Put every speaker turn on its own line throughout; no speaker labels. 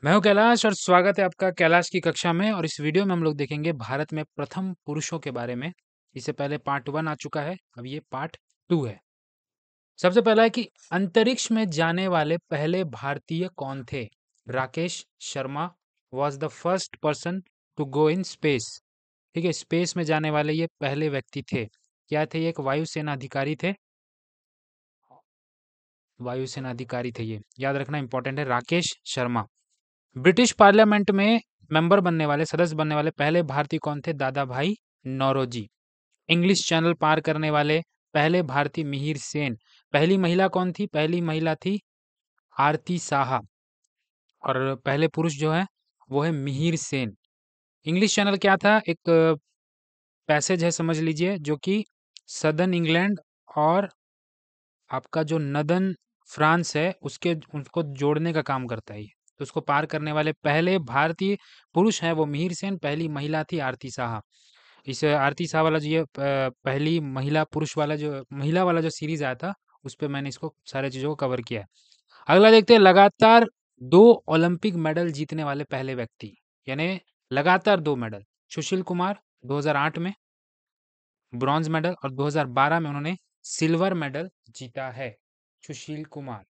मैं हूं कैलाश और स्वागत है आपका कैलाश की कक्षा में। और इस वीडियो में हम लोग देखेंगे भारत में प्रथम पुरुषों के बारे में। इससे पहले पार्ट 1 आ चुका है, अब ये पार्ट 2 है। सबसे पहला है कि अंतरिक्ष में जाने वाले पहले भारतीय कौन थे? Rakesh Sharma was the first person to go in space. ठीक है, स्पेस में जाने वाले ये पहले व्यक्ति थे। क्या थे? ये एक वायुसेना अधिकारी थे। वायुसेना अधिकारी थे ये, याद रखना इंपॉर्टेंट है। राकेश शर्मा। ब्रिटिश पार्लियामेंट में मेंबर बनने वाले, सदस्य बनने वाले पहले भारतीय कौन थे? दादा भाई नौरोजी। इंग्लिश चैनल पार करने वाले पहले भारतीय मिहिर सेन। पहली महिला कौन थी? पहली महिला थी आरती साहा। और पहले पुरुष जो है वो है मिहिर सेन। इंग्लिश चैनल क्या था? एक पैसेज है, समझ लीजिए, जो कि सदर्न इंग्लैंड और आपका जो नदन फ्रांस है उसके उनको जोड़ने का काम करता है ये। तो उसको पार करने वाले पहले भारतीय पुरुष हैं वो मिहिर सेन, पहली महिला थी आरती साहा। इस आरती शाह वाला जो ये पहली महिला पुरुष वाला जो महिला वाला जो सीरीज आया था, उस पे मैंने इसको सारे चीज़ों को कवर किया है। अगला देखते हैं, लगातार 2 ओलंपिक मेडल जीतने वाले पहले व्यक्ति, यानी लगातार 2 मेडल। सुशील कुमार 2008 में ब्रॉन्ज मेडल और 2012 में उन्होंने सिल्वर मेडल जीता है। सुशील कुमार।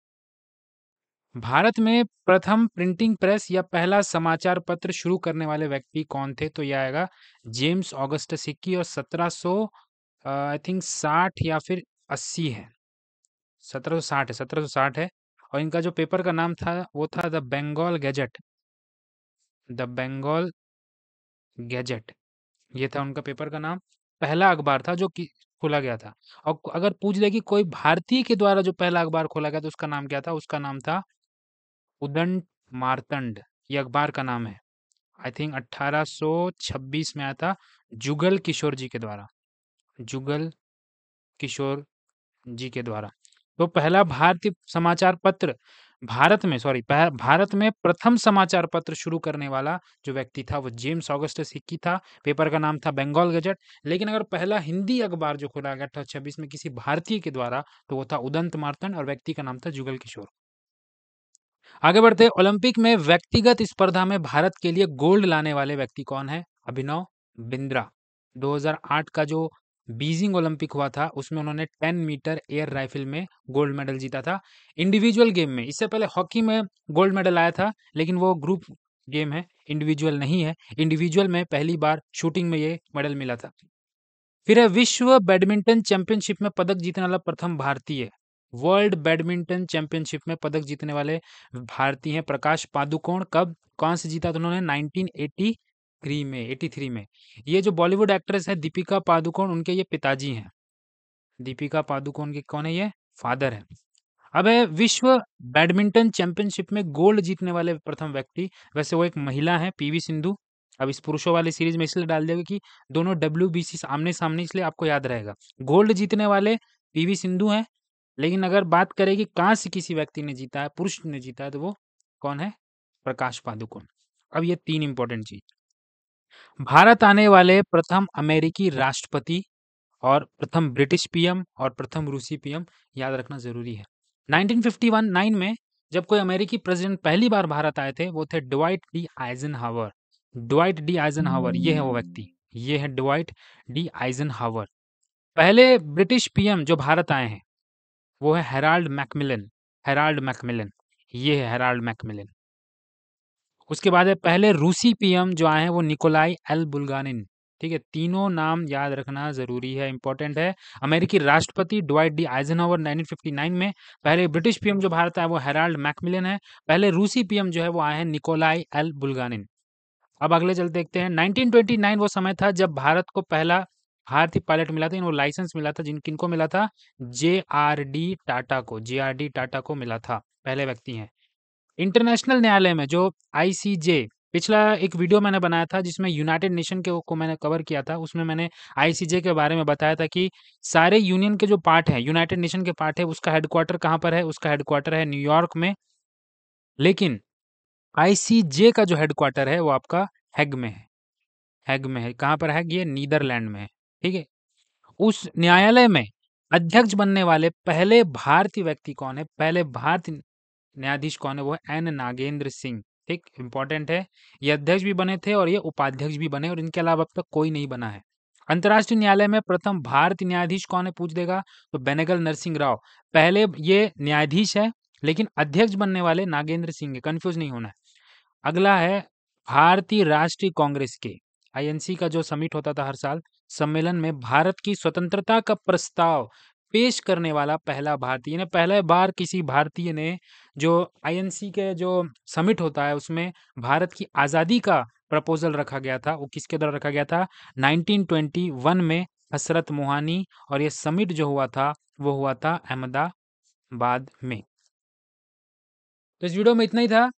भारत में प्रथम प्रिंटिंग प्रेस या पहला समाचार पत्र शुरू करने वाले व्यक्ति कौन थे? तो यह आएगा जेम्स ऑगस्टस हिक्की। और 1700 आई थिंक 60 या फिर 80 है। 1760 है, 1760 है। और इनका जो पेपर का नाम था वो था the Bengal gazette. The Bengal gazette, ये था उनका पेपर का नाम। पहला अखबार था जो कि खोला गया था। और अगर पूछ ले कि कोई भारतीय के द्वारा जो पहला अखबार खोला गया तो उसका नाम क्या था? उसका नाम था उदंत मार्तंड। ये अखबार का नाम है। आई थिंक 1826 में आया था, जुगल किशोर जी के द्वारा। जुगल किशोर जी के द्वारा। तो पहला भारतीय समाचार पत्र भारत में, सॉरी, भारत में प्रथम समाचार पत्र शुरू करने वाला जो व्यक्ति था वो जेम्स ऑगस्टस हिक्की था। पेपर का नाम था बंगाल गजट। लेकिन अगर पहला हिंदी अखबार जो खोला गया 1826 में किसी भारतीय के द्वारा, तो वो था उदंत मार्तंड और व्यक्ति का नाम था जुगल किशोर। आगे बढ़ते, ओलंपिक में व्यक्तिगत स्पर्धा में भारत के लिए गोल्ड लाने वाले व्यक्ति कौन है? अभिनव बिंद्रा। 2008 का जो बीजिंग ओलंपिक हुआ था उसमें उन्होंने 10 मीटर एयर राइफल में गोल्ड मेडल जीता था। इंडिविजुअल गेम में, इससे पहले हॉकी में गोल्ड मेडल आया था, लेकिन वो ग्रुप गेम है, इंडिविजुअल नहीं है। इंडिविजुअल में पहली बार शूटिंग में ये मेडल मिला था। फिर है, विश्व बैडमिंटन चैंपियनशिप में पदक जीतने वाला प्रथम भारतीय। वर्ल्ड बैडमिंटन चैंपियनशिप में पदक जीतने वाले भारतीय हैं प्रकाश पादुकोण। कब, कौन से जीता था उन्होंने? 1983 में, 83 में। ये जो बॉलीवुड एक्ट्रेस है दीपिका पादुकोण, उनके ये पिताजी हैं। दीपिका पादुकोण के कौन है? ये फादर है। अब है, विश्व बैडमिंटन चैंपियनशिप में गोल्ड जीतने वाले प्रथम व्यक्ति। वैसे वो एक महिला है, पीवी सिंधु। अब इस पुरुषों वाली सीरीज में इसलिए डाल दिया कि दोनों WBC आमने सामने, इसलिए आपको याद रहेगा। गोल्ड जीतने वाले पीवी सिंधु हैं। लेकिन अगर बात करें कि कहाँ से किसी व्यक्ति ने जीता है, पुरुष ने जीता है, तो वो कौन है? प्रकाश पादुकोण। अब ये 3 इंपॉर्टेंट चीज। भारत आने वाले प्रथम अमेरिकी राष्ट्रपति और प्रथम ब्रिटिश पीएम और प्रथम रूसी पीएम याद रखना जरूरी है। 1951 में जब कोई अमेरिकी प्रेसिडेंट पहली बार भारत आए थे, वो थे Dwight D Eisenhower. Dwight D Eisenhower, ये है वो व्यक्ति। ये है ड्वाइट डी आइजनहावर। पहले ब्रिटिश पीएम जो भारत आए हैं वो है हेराल्ड मैकमिलन। हेराल्ड मैकमिलन, ये है हेराल्ड मैकमिलन। उसके बाद है, पहले रूसी पीएम जो आए हैं वो निकोलाई एल बुल्गानिन। ठीक है, तीनों नाम याद रखना जरूरी है, इंपॉर्टेंट है। अमेरिकी राष्ट्रपति ड्वाइट डी आइजनहावर 1959 में। पहले ब्रिटिश पीएम जो भारत आया वो हेराल्ड मैकमिलन है। पहले रूसी पीएम जो है वो आए हैं निकोलाई एल बुल्गानिन। अब अगले चलते देखते हैं। 1929 वो समय था जब भारत को पहला भारतीय पायलट मिला था, वो लाइसेंस मिला था, जिन किनको मिला था? JRD टाटा को। JRD टाटा को मिला था, पहले व्यक्ति हैं। इंटरनेशनल न्यायालय में जो ICJ, पिछला एक वीडियो मैंने बनाया था जिसमें यूनाइटेड नेशन के को मैंने कवर किया था, उसमें मैंने ICJ के बारे में बताया था कि सारे यूनियन के जो पार्ट है, यूनाइटेड नेशन के पार्ट है, उसका हेडक्वार्टर कहाँ पर है? उसका हेडक्वार्टर है न्यूयॉर्क में। लेकिन ICJ का जो हेडक्वार्टर है वो आपका हैग में है। हैग में है। कहाँ पर है? ये नीदरलैंड में है। ठीक है। उस न्यायालय में अध्यक्ष बनने वाले पहले भारतीय व्यक्ति कौन है? पहले भारतीय न्यायाधीश कौन है? वो है N नागेंद्र सिंह। ठीक, इंपॉर्टेंट है। ये अध्यक्ष भी बने थे और ये उपाध्यक्ष भी बने और इनके अलावा अब तक कोई नहीं बना है। अंतर्राष्ट्रीय न्यायालय में प्रथम भारतीय न्यायाधीश कौन है पूछ देगा, तो बेनेगल नरसिंह राव। पहले ये न्यायाधीश है, लेकिन अध्यक्ष बनने वाले नागेंद्र सिंह है, कन्फ्यूज़ नहीं होना है। अगला है भारतीय राष्ट्रीय कांग्रेस के, आईएनसी का जो समिट होता था हर साल, सम्मेलन में भारत की स्वतंत्रता का प्रस्ताव पेश करने वाला पहला भारतीय ने, पहले बार किसी भारतीय ने जो आईएनसी के जो समिट होता है उसमें भारत की आज़ादी का प्रपोजल रखा गया था, वो किसके द्वारा रखा गया था? 1921 में हसरत मोहानी, और ये समिट जो हुआ था वो हुआ था अहमदाबाद में। तो इस वीडियो में इतना ही था।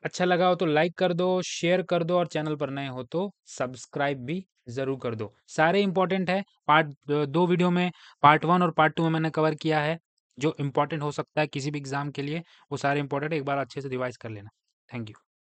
अच्छा लगा हो तो लाइक कर दो, शेयर कर दो और चैनल पर नए हो तो सब्सक्राइब भी ज़रूर कर दो। सारे इंपॉर्टेंट है, पार्ट 2 वीडियो में पार्ट 1 और पार्ट 2 में मैंने कवर किया है। जो इंपॉर्टेंट हो सकता है किसी भी एग्ज़ाम के लिए, वो सारे इंपॉर्टेंट एक बार अच्छे से रिवाइज़ कर लेना। Thank you.